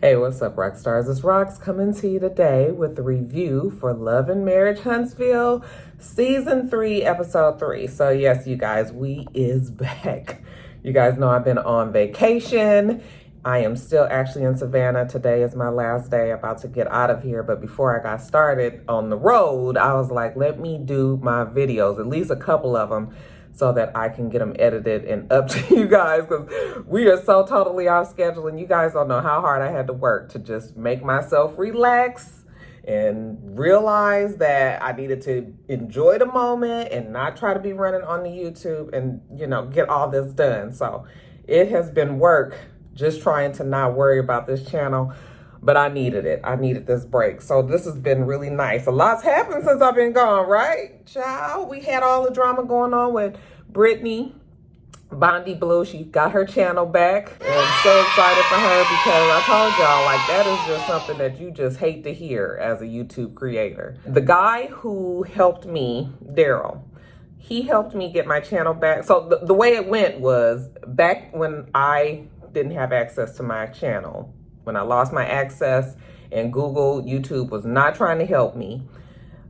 Hey, what's up, rock stars? It's Rox coming to you today with the review for Love and Marriage Huntsville, Season 3, Episode 3. So yes, you guys, we is back. You guys know I've been on vacation. I am still actually in Savannah. Today is my last day, about to get out of here. But before I got started on the road, I was like, let me do my videos, at least a couple of them, so that I can get them edited and up to you guys, because we are so totally off schedule, and you guys don't know how hard I had to work to just make myself relax and realize that I needed to enjoy the moment and not try to be running on the YouTube and, you know, get all this done. So it has been work just trying to not worry about this channel, but I needed it. I needed this break. So this has been really nice. A lot's happened since I've been gone, right? Child, we had all the drama going on with Brittany Blvd. She got her channel back, and I'm so excited for her because I told y'all, like, that is just something that you just hate to hear as a YouTube creator. The guy who helped me, Daryl, he helped me get my channel back. So the way it went was, back when I didn't have access to my channel, when I lost my access and Google, YouTube was not trying to help me,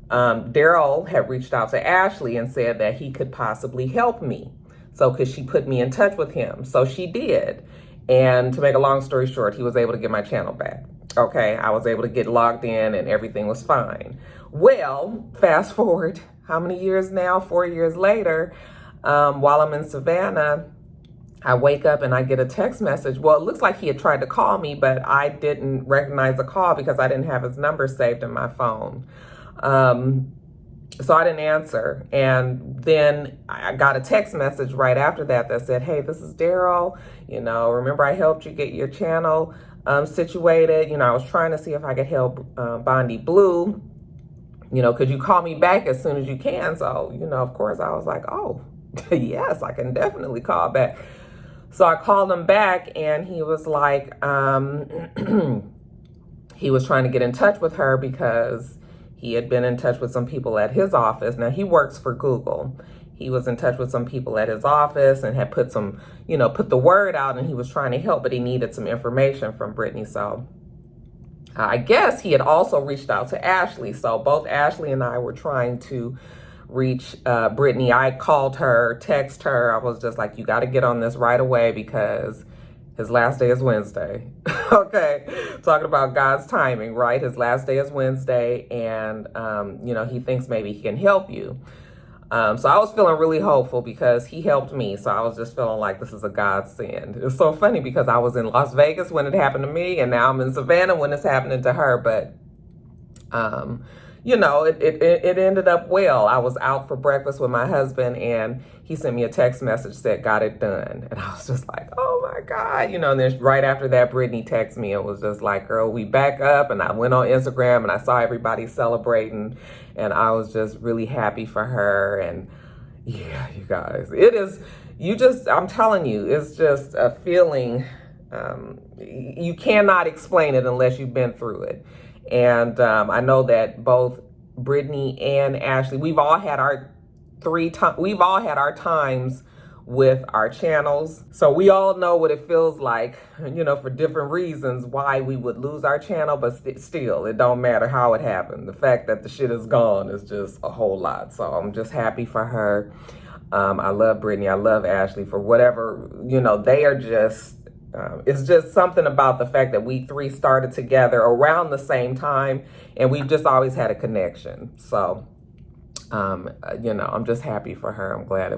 Daryl had reached out to Ashley and said that he could possibly help me. So, because she put me in touch with him. So she did. And to make a long story short, he was able to get my channel back. Okay, I was able to get logged in and everything was fine. Well, fast forward, how many years now? 4 years later, while I'm in Savannah, I wake up and I get a text message. Well, it looks like he had tried to call me, but I didn't recognize the call because I didn't have his number saved in my phone. So I didn't answer. And then I got a text message right after that that said, hey, this is Daryl. You know, remember I helped you get your channel situated. You know, I was trying to see if I could help Blvd. You know, could you call me back as soon as you can? So, you know, of course I was like, oh, yes, I can definitely call back. So I called him back and he was like, he was trying to get in touch with her because he had been in touch with some people at his office. Now, he works for Google. He was in touch with some people at his office and had put some, you know, put the word out, and he was trying to help, but he needed some information from Brittany. So I guess he had also reached out to Ashley. So both Ashley and I were trying to reach Brittany. I called her, text her. I was just like, you got to get on this right away because his last day is Wednesday. Okay, talking about God's timing, right? His last day is Wednesday, and you know, he thinks maybe he can help you. So I was feeling really hopeful because he helped me. So I was just feeling like this is a godsend. It's so funny because I was in Las Vegas when it happened to me, and now I'm in Savannah when it's happening to her. But you know, it ended up well. I was out for breakfast with my husband and he sent me a text message, said, got it done. And I was just like, oh my God, you know, and then right after that, Brittany texted me and was just like, girl, we back up. And I went on Instagram and I saw everybody celebrating and I was just really happy for her. And yeah, you guys, it is, you just, I'm telling you, it's just a feeling, you cannot explain it unless you've been through it. And I know that both Brittany and Ashley, we've all had our times with our channels. So we all know what it feels like, you know, for different reasons why we would lose our channel, but still, it don't matter how it happened. The fact that the shit is gone is just a whole lot. So I'm just happy for her. I love Brittany. I love Ashley for whatever, you know, they are just, it's just something about the fact that we three started together around the same time and we've just always had a connection. So, you know, I'm just happy for her. I'm glad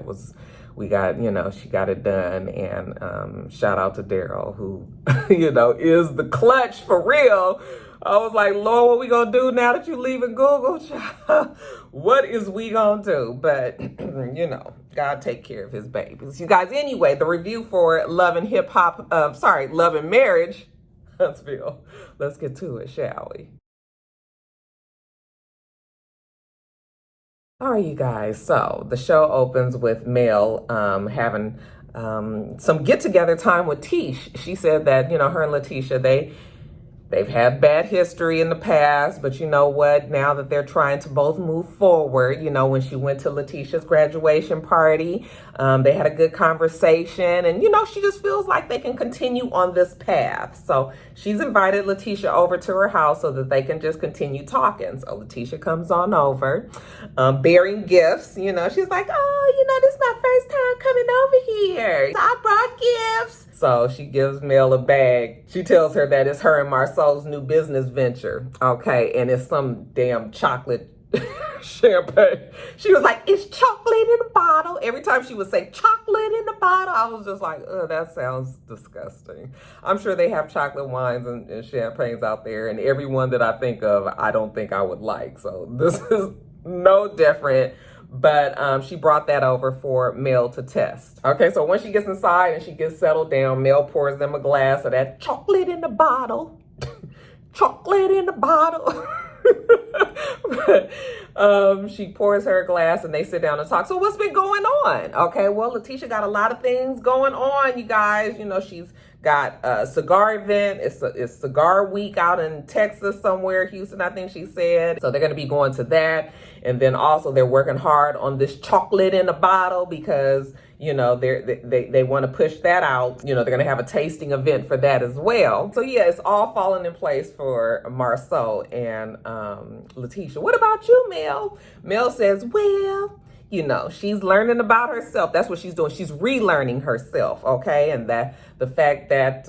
we got, you know, she got it done. And shout out to Daryl, who, you know, is the clutch for real. I was like, Lord, what we gonna do now that you leaving Google? What is we gonna do? But, you know, God take care of his babies. You guys, anyway, the review for Love and Love and Marriage, Huntsville. Let's get to it, shall we? All right, you guys, so the show opens with Mel having some get-together time with Tish. She said that, you know, her and Letitia, they They've had bad history in the past, but you know what? Now that they're trying to both move forward, you know, when she went to Letitia's graduation party, they had a good conversation, and you know, she just feels like they can continue on this path. So she's invited Letitia over to her house so that they can just continue talking. So Letitia comes on over, bearing gifts. You know, she's like, oh, you know, this is my first time coming over here. So I brought gifts. So she gives Mel a bag. She tells her that it's her and Marceau's new business venture. Okay, and it's some damn chocolate champagne. She was like, it's chocolate in a bottle. Every time she would say chocolate in a bottle, I was just like, oh, that sounds disgusting. I'm sure they have chocolate wines and champagnes out there, and every one that I think of, I don't think I would like. So this is no different. But she brought that over for Mel to test. Okay, so when she gets inside and she gets settled down, Mel pours them a glass of that chocolate in the bottle. Chocolate in the bottle. She pours her a glass and they sit down and talk. So what's been going on? Okay, well, Letitia got a lot of things going on, you guys. You know, she's got a cigar event. It's cigar week out in Texas somewhere, Houston, I think she said. So they're going to be going to that. And then also they're working hard on this chocolate in a bottle because, you know, they want to push that out. You know, they're going to have a tasting event for that as well. So yeah, it's all falling in place for Marceau and Letitia. What about you, Mel? Mel says, well, you know, she's learning about herself. That's what she's doing. She's relearning herself, okay? And that the fact that,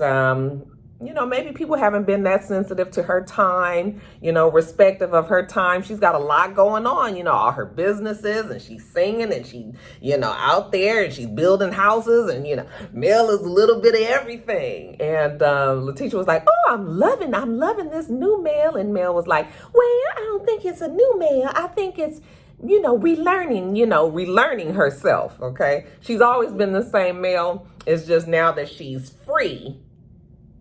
you know, maybe people haven't been that sensitive to her time, you know, respective of her time. She's got a lot going on, you know, all her businesses, and she's singing, and she, you know, out there, and she's building houses, and, you know, Mel is a little bit of everything. And Letitia was like, oh, I'm loving this new Mel. And Mel was like, well, I don't think it's a new Mel. I think it's, you know, relearning herself, okay? She's always been the same Mel. It's just now that she's free,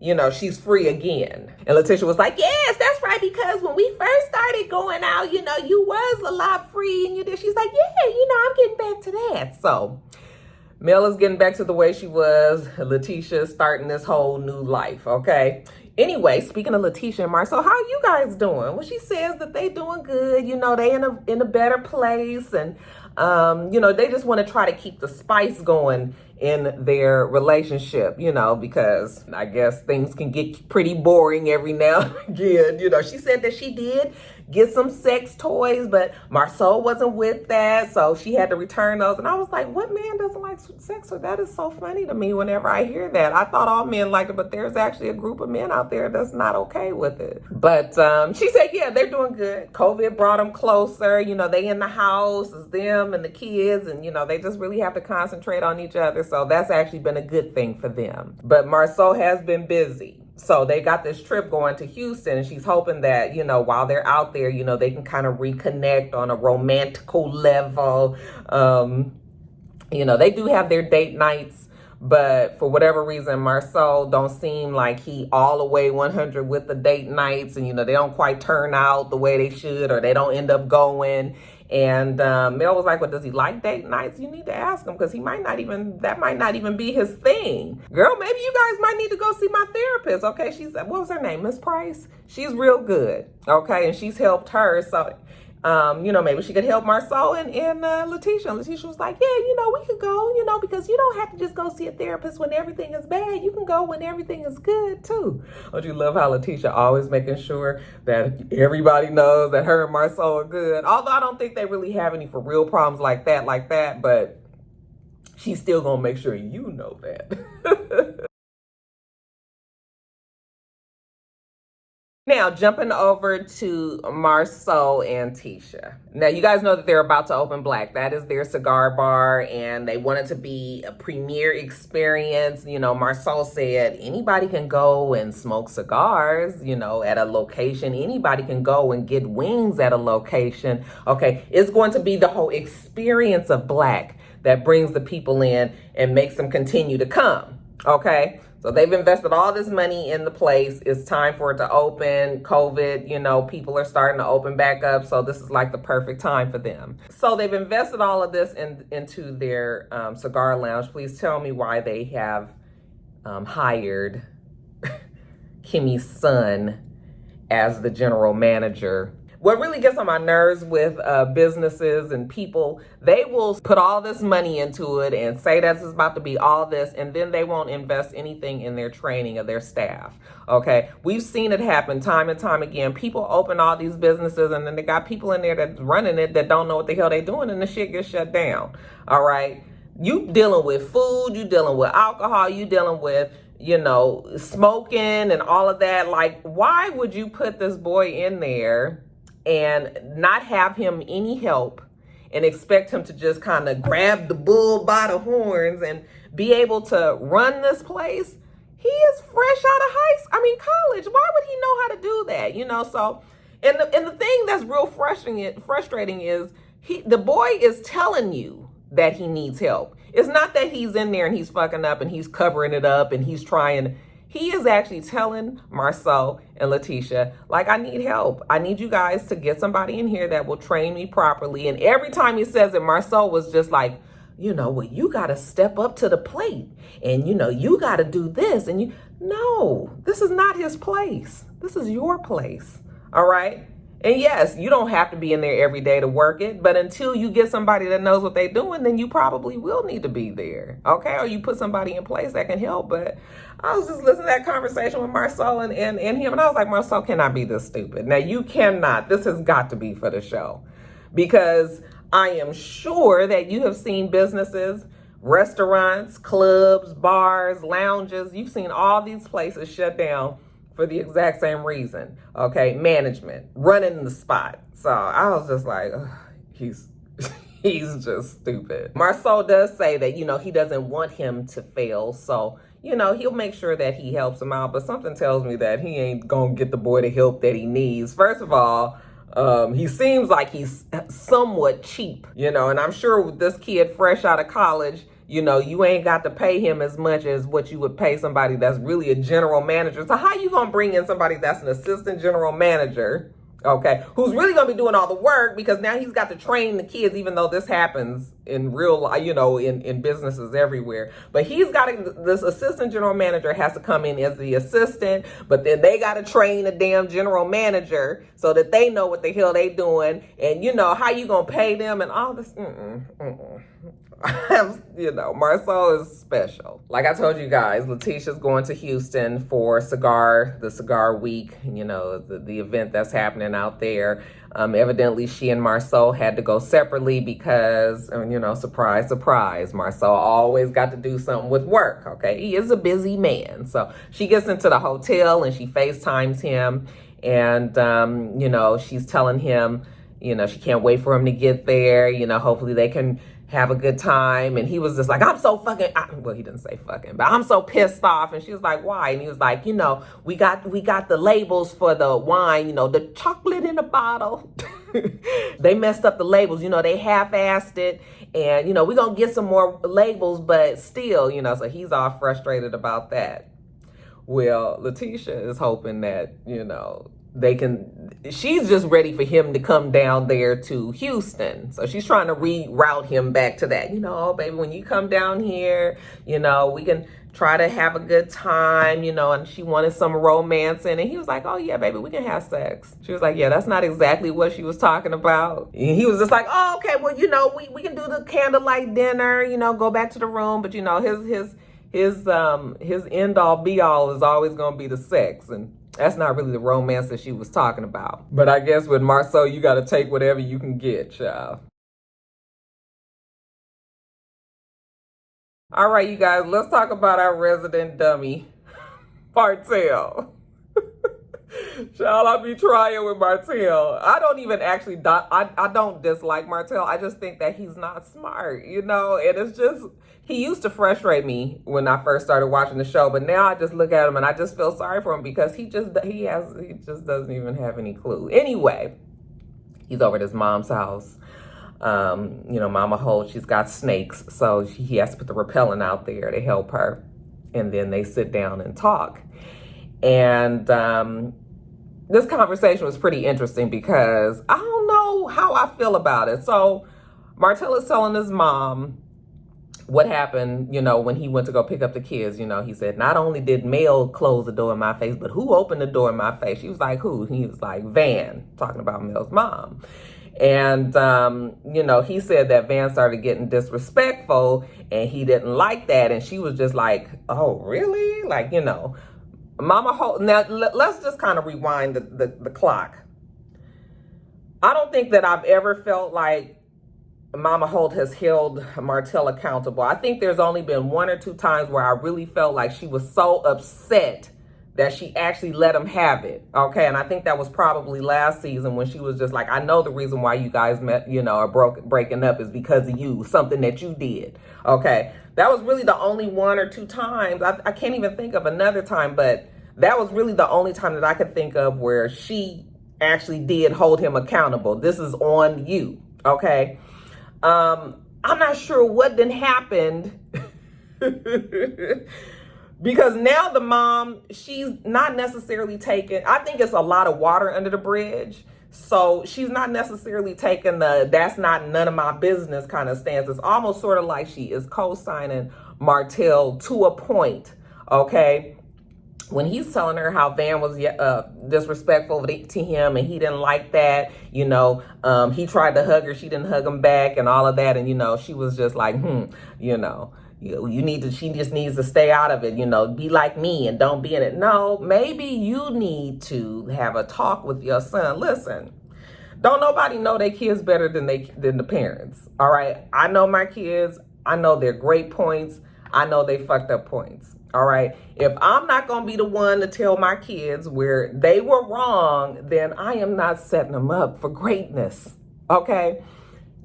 you know, she's free again. And Letitia was like, yes, that's right, because when we first started going out, you know, you was a lot free, and you did. She's like, yeah, you know, I'm getting back to that. So Mel is getting back to the way she was. Letitia starting this whole new life, okay? Anyway, speaking of Letitia and Marceau, how are you guys doing? Well, she says that they doing good. You know, they in a better place, and you know, they just want to try to keep the spice going in their relationship, you know, because I guess things can get pretty boring every now and again. You know, she said that she did get some sex toys, but Marceau wasn't with that, so she had to return those. And I was like, what man doesn't like sex toys? That is so funny to me whenever I hear that. I thought all men liked it, but there's actually a group of men out there that's not okay with it. But she said, yeah, they're doing good. COVID brought them closer. You know, they in the house, it's them and the kids, and, you know, they just really have to concentrate on each other. So that's actually been a good thing for them. But Marceau has been busy. So they got this trip going to Houston, and she's hoping that, you know, while they're out there, you know, they can kind of reconnect on a romantical level. You know, they do have their date nights, but for whatever reason, Marceau don't seem like he all the way 100 with the date nights, and, you know, they don't quite turn out the way they should, or they don't end up going. And Mel was like, well, does he like date nights? You need to ask him, because that might not even be his thing. Girl, maybe you guys might need to go see my therapist, okay? She's, what was her name? Miss Price? She's real good, okay? And she's helped her, so, you know, maybe she could help Marceau and Letitia. And Letitia was like, yeah, you know, we could go, you know, because you don't have to just go see a therapist when everything is bad. You can go when everything is good, too. Don't you love how Letitia always making sure that everybody knows that her and Marceau are good? Although I don't think they really have any for real problems like that, but she's still gonna make sure you know that. Now, jumping over to Marceau and Tisha. Now, you guys know that they're about to open Black. That is their cigar bar, and they want it to be a premier experience. You know, Marceau said anybody can go and smoke cigars, you know, at a location. Anybody can go and get wings at a location. Okay, it's going to be the whole experience of Black that brings the people in and makes them continue to come, okay? So they've invested all this money in the place. It's time for it to open. COVID, you know, people are starting to open back up. So this is like the perfect time for them. So they've invested all of this into their cigar lounge. Please tell me why they have hired Kimmy's son as the general manager. What really gets on my nerves with businesses and people, they will put all this money into it and say that it's about to be all this, and then they won't invest anything in their training of their staff. Okay, we've seen it happen time and time again. People open all these businesses, and then they got people in there that's running it that don't know what the hell they're doing, and the shit gets shut down. All right, you dealing with food, you dealing with alcohol, you dealing with, you know, smoking and all of that. Like, why would you put this boy in there and not have him any help and expect him to just kind of grab the bull by the horns and be able to run this place? He is fresh out of college. Why would he know how to do that? You know, so, and the thing that's real frustrating is the boy is telling you that he needs help. It's not that he's in there and he's fucking up and he's covering it up and he's trying. He is actually telling Marcel and Letitia, like, I need help. I need you guys to get somebody in here that will train me properly. And every time he says it, Marcel was just like, you know, well, you got to step up to the plate. And, you know, you got to do this. And no, this is not his place. This is your place. All right. And yes, you don't have to be in there every day to work it, but until you get somebody that knows what they're doing, then you probably will need to be there, okay? Or you put somebody in place that can help. But I was just listening to that conversation with Marcel and him, and I was like, Marcel cannot be this stupid. Now, you cannot. This has got to be for the show, because I am sure that you have seen businesses, restaurants, clubs, bars, lounges. You've seen all these places shut down for the exact same reason, okay? Management, running the spot. So I was just like, he's just stupid. Marcel does say that, you know, he doesn't want him to fail. So, you know, he'll make sure that he helps him out. But something tells me that he ain't gonna get the boy the help that he needs. First of all, he seems like he's somewhat cheap, you know, and I'm sure with this kid fresh out of college, you know, you ain't got to pay him as much as what you would pay somebody that's really a general manager. So how you gonna bring in somebody that's an assistant general manager, okay, who's really gonna be doing all the work, because now he's got to train the kids, even though this happens in real life, you know, in businesses everywhere. But he's got to, this assistant general manager has to come in as the assistant, but then they got to train a damn general manager so that they know what the hell they doing. And, you know, how you gonna pay them and all this? You know, Marcel is special. Like I told you guys, Letitia's going to Houston for the cigar week, you know, the event that's happening out there. Evidently, she and Marcel had to go separately because, you know, surprise, surprise, Marcel always got to do something with work, okay? He is a busy man. So she gets into the hotel and she FaceTimes him, and, you know, she's telling him, you know, she can't wait for him to get there. You know, hopefully they can have a good time. And he was just like, I'm so fucking, well, he didn't say fucking, but I'm so pissed off. And she was like, why? And he was like, you know, we got the labels for the wine, you know, the chocolate in the bottle. They messed up the labels, you know, they half-assed it. And, you know, we're going to get some more labels, but still, you know, so he's all frustrated about that. Well, Letitia is hoping that, you know, she's just ready for him to come down there to Houston. So she's trying to reroute him back to that. You know, oh, baby, when you come down here, you know, we can try to have a good time, you know, and she wanted some romance in it. He was like, oh, yeah, baby, we can have sex. She was like, yeah, that's not exactly what she was talking about. And he was just like, oh, okay, well, you know, we can do the candlelight dinner, you know, go back to the room. But, you know, his end all be all is always going to be the sex. And that's not really the romance that she was talking about. But I guess with Marcel, you got to take whatever you can get, child. All right, you guys, let's talk about our resident dummy, Martell. Child, I be trying with Martell. I don't even actually, I don't dislike Martell. I just think that he's not smart, you know? And it's just, he used to frustrate me when I first started watching the show, but now I just look at him and I just feel sorry for him because he just doesn't even have any clue. Anyway, he's over at his mom's house. You know, Mama Holt, she's got snakes, so he has to put the repellent out there to help her. And then they sit down and talk. And this conversation was pretty interesting because I don't know how I feel about it. So Martell is telling his mom what happened, when he went to go pick up the kids. He said, not only did Mel close the door in my face, but who opened the door in my face? She was like, who? He was like, Van, talking about Mel's mom. And, he said that Van started getting disrespectful and he didn't like that. And she was just like, oh, really? Like, Mama Holt. Now, let's just kind of rewind the clock. I don't think that I've ever felt like Mama Holt has held Martell accountable. I think there's only been 1 or 2 times where I really felt like she was so upset that she actually let him have it. Okay. And I think that was probably last season when she was just like, I know the reason why you guys met, are breaking up is because of you, something that you did. Okay. That was really the only 1 or 2 times. I can't even think of another time, but that was really the only time that I could think of where she actually did hold him accountable. This is on you. Okay. I'm not sure what then happened because now the mom, she's not necessarily taking, I think it's a lot of water under the bridge. So she's not necessarily taking the, that's not none of my business kind of stance. It's almost sort of like she is co-signing Martell to a point. Okay. When he's telling her how Van was disrespectful to him and he didn't like that, he tried to hug her, she didn't hug him back and all of that. And, she was just like, she just needs to stay out of it, be like me and don't be in it. No, maybe you need to have a talk with your son. Listen, don't nobody know their kids better than the parents. All right. I know my kids. I know their great points. I know they fucked up points. All right. If I'm not going to be the one to tell my kids where they were wrong, then I am not setting them up for greatness. Okay.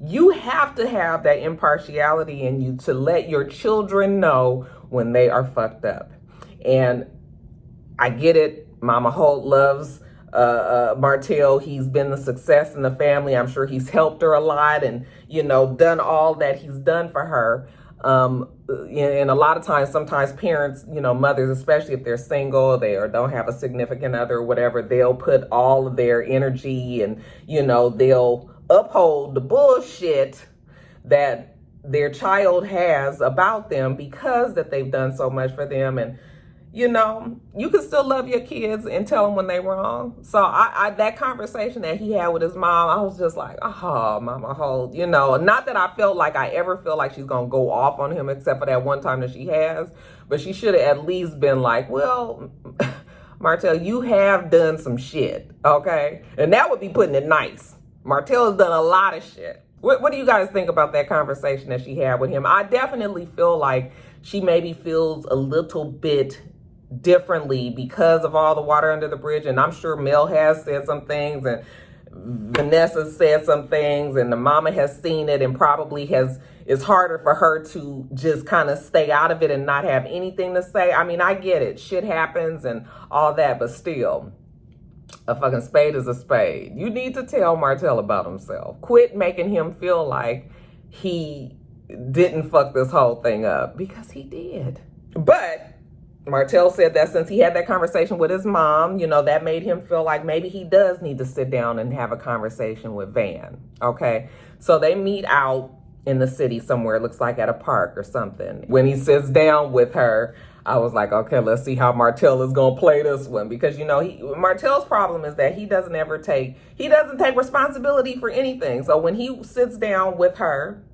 You have to have that impartiality in you to let your children know when they are fucked up. And I get it. Mama Holt loves Martell. He's been the success in the family. I'm sure he's helped her a lot and, done all that he's done for her. And a lot of times, sometimes parents, mothers, especially if they're single, or don't have a significant other or whatever, they'll put all of their energy and, they'll uphold the bullshit that their child has about them because that they've done so much for them. And, you can still love your kids and tell them when they're wrong. So I that conversation that he had with his mom, I was just like, oh, Mama Holt, not that I felt like I ever feel like she's going to go off on him except for that one time that she has, but she should have at least been like, well, Martell, you have done some shit. Okay. And that would be putting it nice. Martell has done a lot of shit. What do you guys think about that conversation that she had with him? I definitely feel like she maybe feels a little bit differently because of all the water under the bridge. And I'm sure Mel has said some things and Vanessa said some things and the mama has seen it and probably it's harder for her to just kind of stay out of it and not have anything to say. I mean, I get it. Shit happens and all that, but still, a fucking spade is a spade. You need to tell Martell about himself. Quit making him feel like he didn't fuck this whole thing up because he did. But Martell said that since he had that conversation with his mom, that made him feel like maybe he does need to sit down and have a conversation with Van. Okay. So they meet out in the city somewhere. It looks like at a park or something. When he sits down with her, I was like, okay, let's see how Martell is going to play this one. Because, Martell's problem is that he doesn't take responsibility for anything. So when he sits down with her,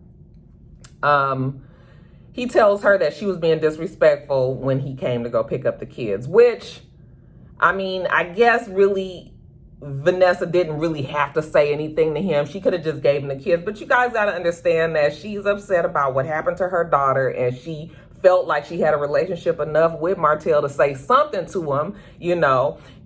he tells her that she was being disrespectful when he came to go pick up the kids, which, I mean, I guess really Vanessa didn't really have to say anything to him. She could have just gave him the kids. But you guys got to understand that she's upset about what happened to her daughter, and she felt like she had a relationship enough with Martell to say something to him,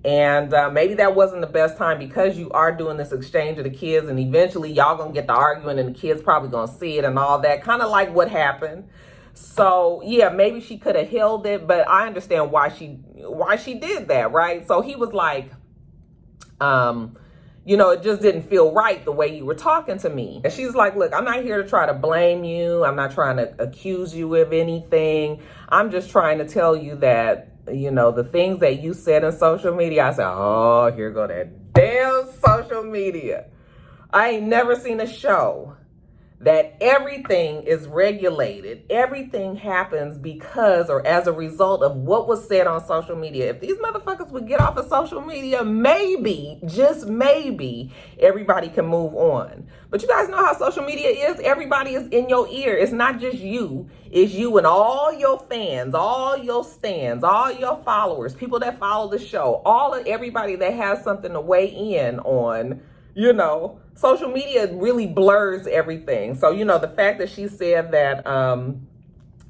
and maybe that wasn't the best time because you are doing this exchange of the kids, and eventually y'all gonna get to arguing and the kids probably gonna see it and all that, kind of like what happened. So yeah, maybe she could have held it, but I understand why she did that, right? So he was like, it just didn't feel right the way you were talking to me. And she's like, look, I'm not here to try to blame you. I'm not trying to accuse you of anything. I'm just trying to tell you that, the things that you said in social media. I said, oh, here go that damn social media. I ain't never seen a show that everything is regulated. Everything happens because or as a result of what was said on social media. If these motherfuckers would get off of social media, maybe, just maybe, everybody can move on. But you guys know how social media is. Everybody is in your ear. It's not just you. It's you and all your fans, all your stans, all your followers, people that follow the show, everybody that has something to weigh in on. You know, social media really blurs everything. So, you know, the fact that she said that,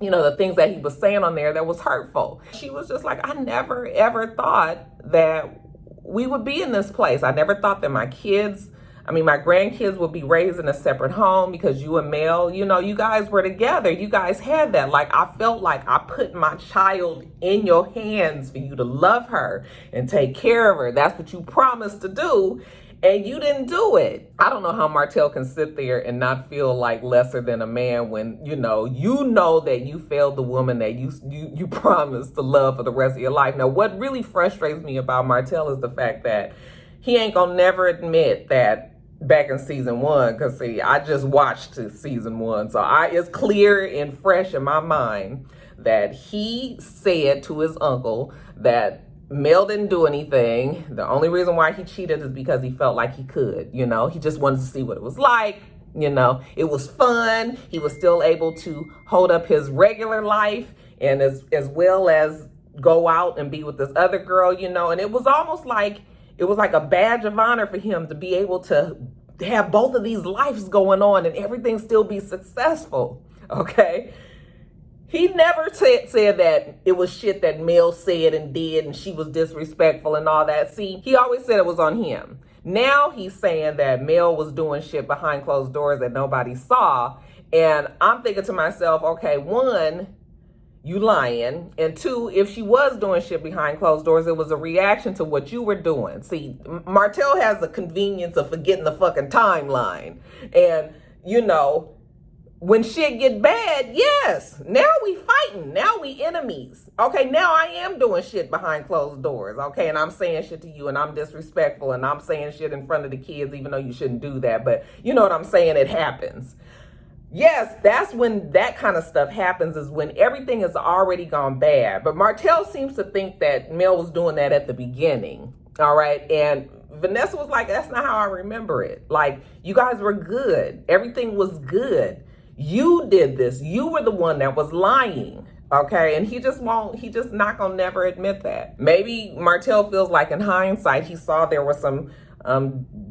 you know, the things that he was saying on there that was hurtful. She was just like, I never, ever thought that we would be in this place. I never thought that my grandkids would be raised in a separate home because you and Mel, you know, you guys were together. You guys had that. Like, I felt like I put my child in your hands for you to love her and take care of her. That's what you promised to do. And you didn't do it. I don't know how Martell can sit there and not feel like lesser than a man when, you know that you failed the woman that you promised to love for the rest of your life. Now, what really frustrates me about Martell is the fact that he ain't gonna never admit that back in season 1, because see, I just watched season 1. So it's clear and fresh in my mind that he said to his uncle that Mel didn't do anything. The only reason why he cheated is because he felt like he could, you know. He just wanted to see what it was like, you know. It was fun. He was still able to hold up his regular life and as well as go out and be with this other girl, you know. And it was almost like, it was like a badge of honor for him to be able to have both of these lives going on and everything still be successful, okay? He never said that it was shit that Mel said and did and she was disrespectful and all that. See, he always said it was on him. Now he's saying that Mel was doing shit behind closed doors that nobody saw. And I'm thinking to myself, okay, 1, you lying. And 2, if she was doing shit behind closed doors, it was a reaction to what you were doing. See, Martell has the convenience of forgetting the fucking timeline. And, you know, when shit get bad, yes, now we fighting. Now we enemies. Okay, now I am doing shit behind closed doors. Okay, and I'm saying shit to you and I'm disrespectful and I'm saying shit in front of the kids even though you shouldn't do that. But you know what I'm saying? It happens. Yes, that's when that kind of stuff happens, is when everything has already gone bad. But Martell seems to think that Mel was doing that at the beginning. All right, and Vanessa was like, that's not how I remember it. Like, you guys were good. Everything was good. You did this. You were the one that was lying. Okay. And he just not gonna never admit that. Maybe Martell feels like in hindsight, he saw there were some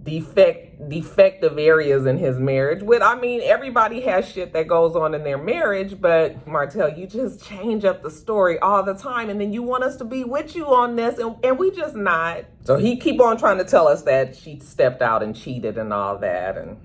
defective areas in his marriage. Everybody has shit that goes on in their marriage, but Martell, you just change up the story all the time. And then you want us to be with you on this and we just not. So he keep on trying to tell us that she stepped out and cheated and all that. And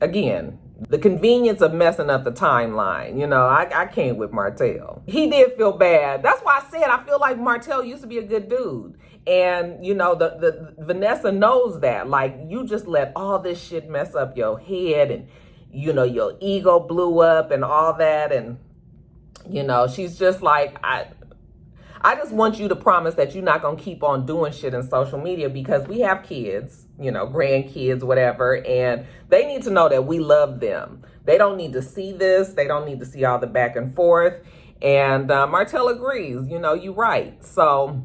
again, the convenience of messing up the timeline. You know, I can't with Martell. He did feel bad. That's why I said I feel like Martell used to be a good dude. And, you know, the Vanessa knows that. Like, you just let all this shit mess up your head and, you know, your ego blew up and all that. And, you know, she's just like, I just want you to promise that you're not going to keep on doing shit in social media because we have kids, you know, grandkids, whatever, and they need to know that we love them. They don't need to see this. They don't need to see all the back and forth. And Martell agrees, you know, you're right. So,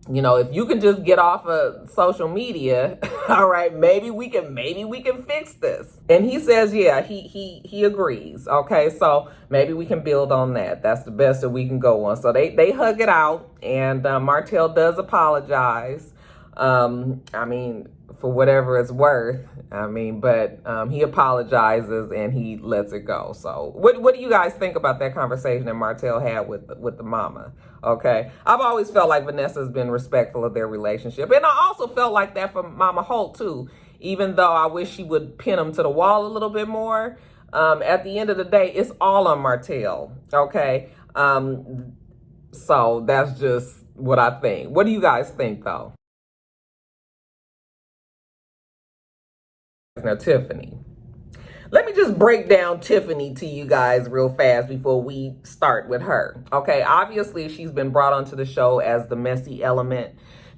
you know, if you can just get off of social media, all right, maybe we can fix this. And he says, yeah, he agrees. Okay, so maybe we can build on that. That's the best that we can go on. So they hug it out, and Martell does apologize. For whatever it's worth. But he apologizes and he lets it go. So what do you guys think about that conversation that Martell had with the mama? Okay. I've always felt like Vanessa's been respectful of their relationship. And I also felt like that for Mama Holt too, even though I wish she would pin him to the wall a little bit more. At the end of the day, it's all on Martell. Okay. So that's just what I think. What do you guys think though? Now, Tiffany. Let me just break down Tiffany to you guys real fast before we start with her. Okay, obviously she's been brought onto the show as the messy element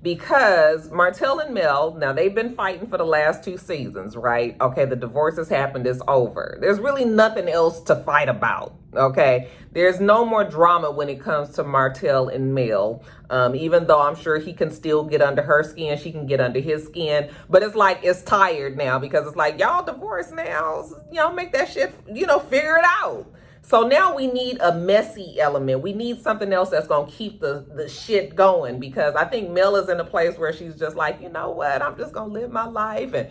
because Martell and Mel, now they've been fighting for the last 2 seasons, right? Okay, the divorce has happened, it's over. There's really nothing else to fight about, okay? There's no more drama when it comes to Martell and Mel, even though I'm sure he can still get under her skin, she can get under his skin, but it's like, it's tired now because it's like, y'all divorced now, make that shit, figure it out. So now we need a messy element. We need something else that's going to keep the shit going, because I think Mel is in a place where she's just like, you know what, I'm just going to live my life. And,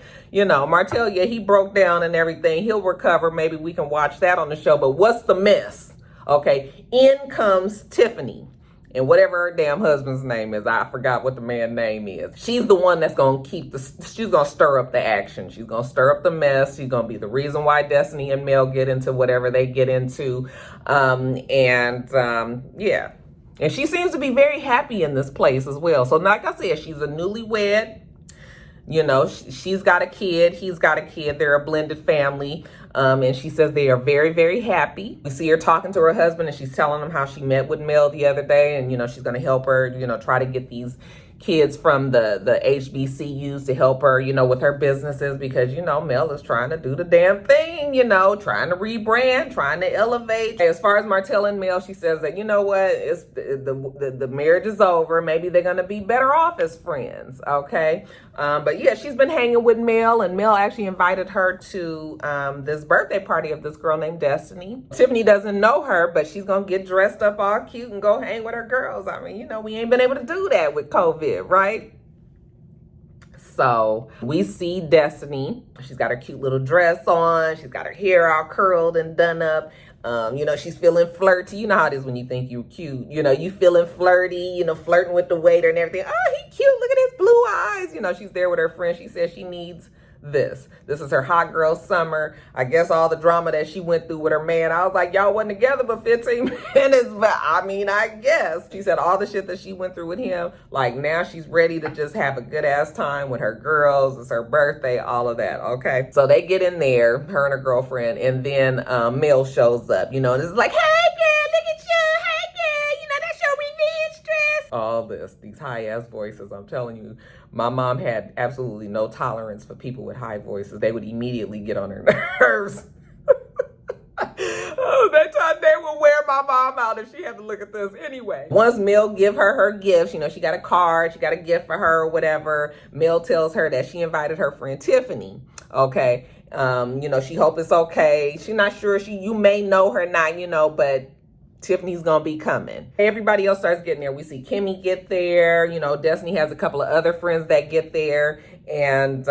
Martell, yeah, he broke down and everything. He'll recover. Maybe we can watch that on the show. But what's the mess? Okay, in comes Tiffany. And whatever her damn husband's name is, I forgot what the man's name is. She's the one that's going to she's going to stir up the action. She's going to stir up the mess. She's going to be the reason why Destiny and Mel get into whatever they get into. Yeah. And she seems to be very happy in this place as well. So like I said, she's a newlywed. She's got a kid. He's got a kid. They're a blended family. And she says they are very, very happy. We see her talking to her husband, and she's telling him how she met with Mel the other day. And, she's going to help her, try to get these kids from the HBCUs to help her, with her businesses, because, Mel is trying to do the damn thing, trying to rebrand, trying to elevate. As far as Martell and Mel, she says that, it's the marriage is over. Maybe they're going to be better off as friends. Okay. But yeah, she's been hanging with Mel, and Mel actually invited her to this birthday party of this girl named Destiny. Tiffany doesn't know her, but she's going to get dressed up all cute and go hang with her girls. I mean, we ain't been able to do that with COVID, right? So we see Destiny. She's got her cute little dress on. She's got her hair all curled and done up. She's feeling flirty. You know how it is when you think you're cute. You feeling flirty, flirting with the waiter and everything. Oh, he cute. Look at his blue eyes. She's there with her friend. She says she needs this. This is her hot girl summer. I guess all the drama that she went through with her man. I was like, y'all wasn't together but 15 minutes. But I guess. She said all the shit that she went through with him. Like, now she's ready to just have a good ass time with her girls. It's her birthday, all of that. Okay. So they get in there, her and her girlfriend. And then Mel shows up, and it's like, hey girl, look at you. Hey girl, that's your revenge dress. All this, these high ass voices. I'm telling you. My mom had absolutely no tolerance for people with high voices. They would immediately get on her nerves. Oh, that time they would wear my mom out if she had to look at this. Anyway, once Mel give her gifts, she got a card, she got a gift for her or whatever. Mel tells her that she invited her friend Tiffany. Okay. She hope it's okay. She's not sure. You may know her not, but Tiffany's gonna be coming. Everybody else starts getting there. We see Kimmy get there. Destiny has a couple of other friends that get there. And,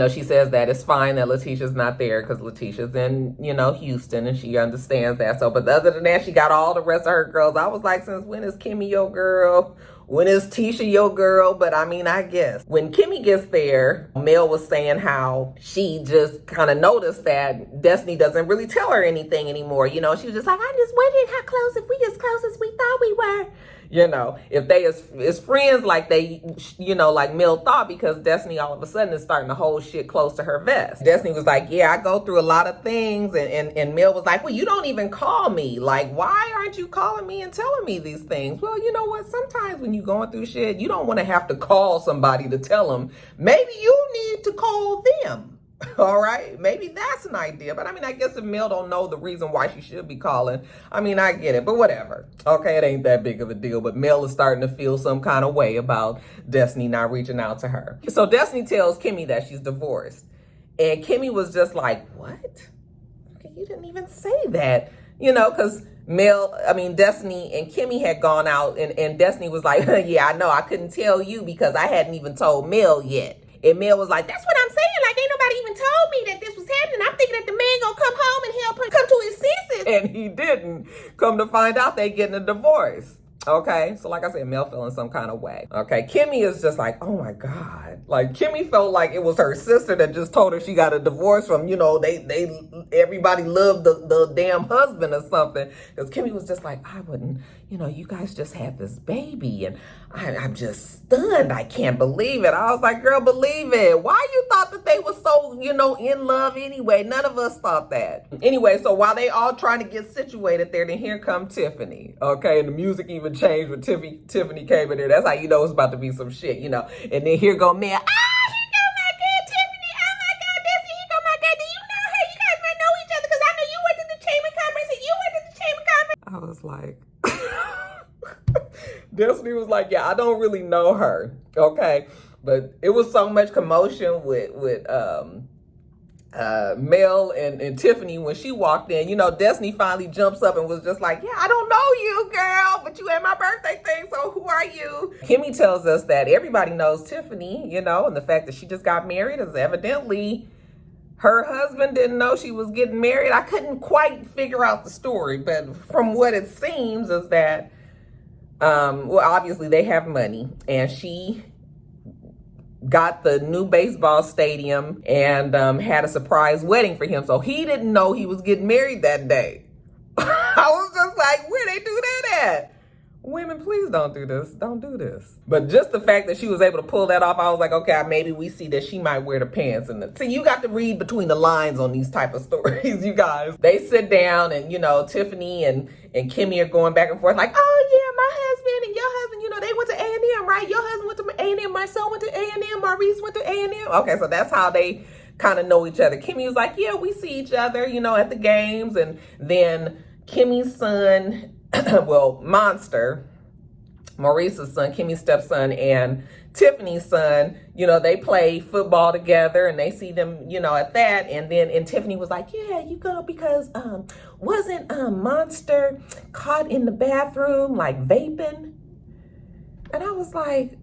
she says that it's fine that Letitia's not there because Letitia's in, Houston, and she understands that. So, but other than that, she got all the rest of her girls. I was like, since when is Kimmy your girl? When is Tisha your girl? But I guess when Kimmy gets there, Mel was saying how she just kind of noticed that Destiny doesn't really tell her anything anymore. She was just like, I just wondered how close, if we as close as we thought we were. If they is friends like they, like Mel thought, because Destiny all of a sudden is starting to hold shit close to her vest. Destiny was like, yeah, I go through a lot of things. And Mel was like, well, you don't even call me. Like, why aren't you calling me and telling me these things? Well, you know what? Sometimes when you're going through shit, you don't want to have to call somebody to tell them. Maybe you need to call them. All right, maybe that's an idea. But I guess if Mel don't know the reason why she should be calling, I get it, but whatever. Okay, it ain't that big of a deal. But Mel is starting to feel some kind of way about Destiny not reaching out to her. So Destiny tells Kimmy that she's divorced. And Kimmy was just like, what? Okay, you didn't even say that. Because Destiny and Kimmy had gone out, and Destiny was like, yeah, I know, I couldn't tell you because I hadn't even told Mel yet. And Mel was like, that's what I'm saying. Like, ain't nobody even told me that this was happening. I'm thinking that the man gonna come home and help him come to his senses. And he didn't. Come to find out they getting a divorce. Okay, so like I said, Mel felt in some kind of way. Okay, Kimmy is just like, oh my God. Like, Kimmy felt like it was her sister that just told her she got a divorce from, everybody loved the damn husband or something. Because Kimmy was just like, I wouldn't, you guys just had this baby, and I'm just stunned. I can't believe it. I was like, girl, believe it. Why you thought that they were so, in love anyway? None of us thought that. Anyway, so while they all trying to get situated there, then here come Tiffany. Okay, and the music even even changed when Tiffany came in there. That's how you know it's about to be some shit, you know. And then here go Mel. Here go my girl Tiffany. Oh my God, Destiny, here go my girl. Do you know her? You guys might know each other because I know you went to the Chamber of Commerce and you went to the Chamber of Commerce. I was like, Destiny was like, yeah, I don't really know her, okay? But it was so much commotion with Mel and Tiffany when she walked in. You know, Destiny finally jumps up and was just like, yeah, I don't know you, girl, but you had my birthday thing, so who are you? Kimmy tells us that everybody knows Tiffany, you know, and the fact that she just got married is evidently her husband didn't know she was getting married. I couldn't quite figure out the story, but from what it seems is that, well, obviously they have money, and she got the new baseball stadium and had a surprise wedding for him. So he didn't know he was getting married that day. I was just like, where they do that at? Women, please don't do this. Don't do this. But just the fact that she was able to pull that off, I was like, okay, maybe we see that she might wear the pants. And see, you got to read between the lines on these type of stories, you guys. They sit down and, you know, Tiffany and Kimmy are going back and forth like, oh yeah, my husband and your husband, you know, they went to A&M, right? Your husband went to A&M, Marcel went to A&M, Maurice went to A&M. Okay, so that's how they kind of know each other. Kimmy was like, yeah, we see each other, you know, at the games. And then Kimmy's son, well, Monster, Maurice's son, Kimmy's stepson, and Tiffany's son, you know, they play football together and they see them, you know, at that. And Tiffany was like, yeah, you go, because wasn't Monster caught in the bathroom like vaping? And I was like,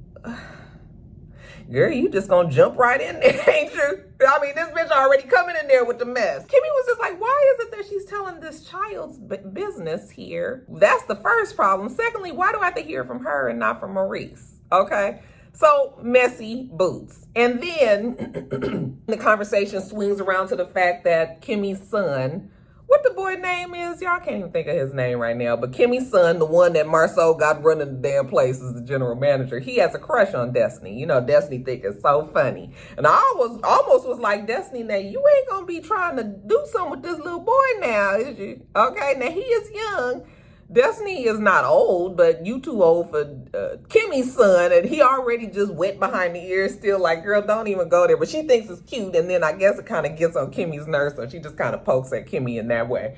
girl, you just gonna jump right in there, ain't you? I mean, this bitch already coming in there with the mess. Kimmy was just like, why is it that she's telling this child's business here? That's the first problem. Secondly, why do I have to hear from her and not from Maurice? Okay, so messy boots. And then the conversation swings around to the fact that Kimmy's son, what the boy name is, y'all can't even think of his name right now, but Kimmy's son, the one that Marceau got running the damn place as the general manager, he has a crush on Destiny. You know, Destiny think it's so funny. And I almost was like, Destiny, now you ain't gonna be trying to do something with this little boy now, is you? Okay, now he is young. Destiny is not old, but you too old for Kimmy's son, and he already just wet behind the ears, still like, girl, don't even go there. But she thinks it's cute, and then I guess it kind of gets on Kimmy's nerves, so she just kind of pokes at Kimmy in that way.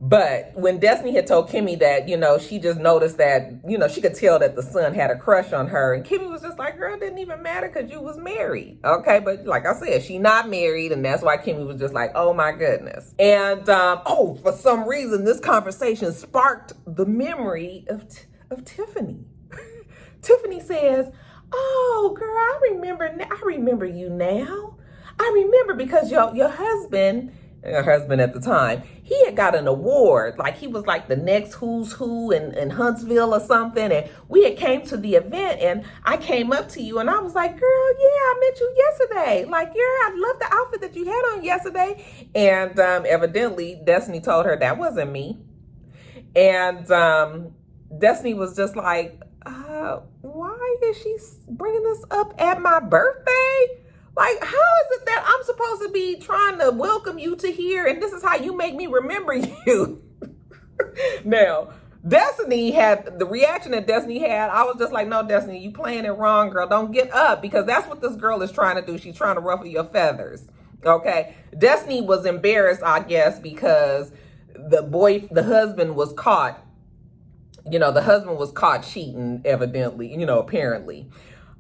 But when Destiny had told Kimmy that, you know, she just noticed that, you know, she could tell that the son had a crush on her. And Kimmy was just like, girl, it didn't even matter because you was married. Okay, but like I said, she not married. And that's why Kimmy was just like, oh my goodness. And, for some reason, this conversation sparked the memory of Tiffany. Tiffany says, oh, girl, I remember you now. I remember because your husband, her husband at the time, he had got an award. Like he was like the next who's who in Huntsville or something. And we had came to the event and I came up to you and I was like, girl, yeah, I met you yesterday. Like, yeah, I love the outfit that you had on yesterday. And evidently Destiny told her that wasn't me. And Destiny was just like, why is she bringing this up at my birthday? Like, how is it that I'm supposed to be trying to welcome you to here and this is how you make me remember you? Now, Destiny had, the reaction that Destiny had, I was just like, no, Destiny, you playing it wrong, girl. Don't get up, because that's what this girl is trying to do. She's trying to ruffle your feathers, okay? Destiny was embarrassed, I guess, because the husband was caught, you know, the husband was caught cheating, evidently, you know, apparently.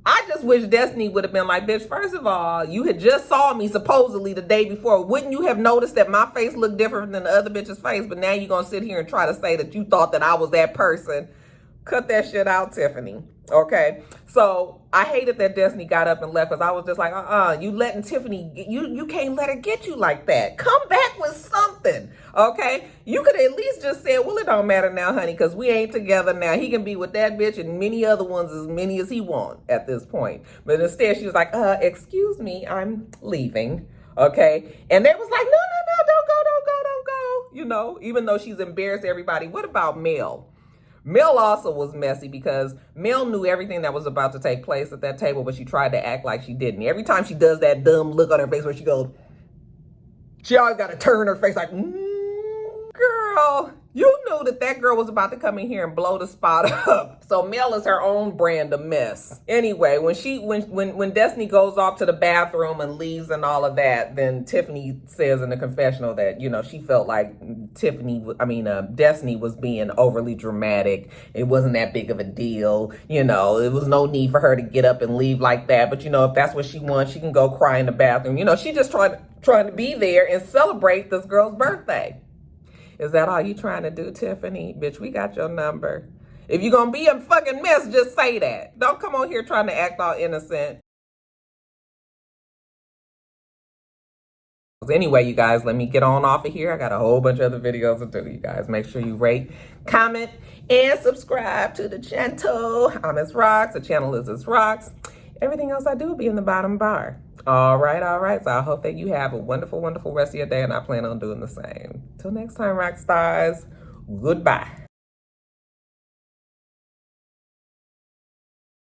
I just wish Destiny would have been like, bitch, first of all, you had just saw me supposedly the day before. Wouldn't you have noticed that my face looked different than the other bitch's face? But now you're going to sit here and try to say that you thought that I was that person. Cut that shit out, Tiffany. Okay? So I hated that Destiny got up and left because I was just like, you letting Tiffany, you can't let her get you like that. Come back with something. Okay? You could at least just say, well, it don't matter now, honey, because we ain't together now. He can be with that bitch and many other ones, as many as he want at this point. But instead she was like, excuse me, I'm leaving. Okay? And they was like, no, don't go. You know, even though she's embarrassed everybody. What about Mel? Mel also was messy because Mel knew everything that was about to take place at that table, but she tried to act like she didn't. Every time she does that dumb look on her face where she goes, she always got to turn her face like, girl, You knew that that girl was about to come in here and blow the spot up. So Mel is her own brand of mess. Anyway, when Destiny goes off to the bathroom and leaves and all of that, then Tiffany says in the confessional that, you know, she felt like Destiny was being overly dramatic. It wasn't that big of a deal. You know, it was no need for her to get up and leave like that. But, you know, if that's what she wants, she can go cry in the bathroom. You know, she just trying to be there and celebrate this girl's birthday. Is that all you trying to do, Tiffany? Bitch, we got your number. If you're going to be a fucking mess, just say that. Don't come on here trying to act all innocent. Anyway, you guys, let me get on off of here. I got a whole bunch of other videos to do, you guys. Make sure you rate, comment, and subscribe to the channel. I'm itsrox. The channel is itsrox. Everything else I do will be in the bottom bar. All right. So I hope that you have a wonderful, wonderful rest of your day, and I plan on doing the same. Till next time, rock stars. Goodbye.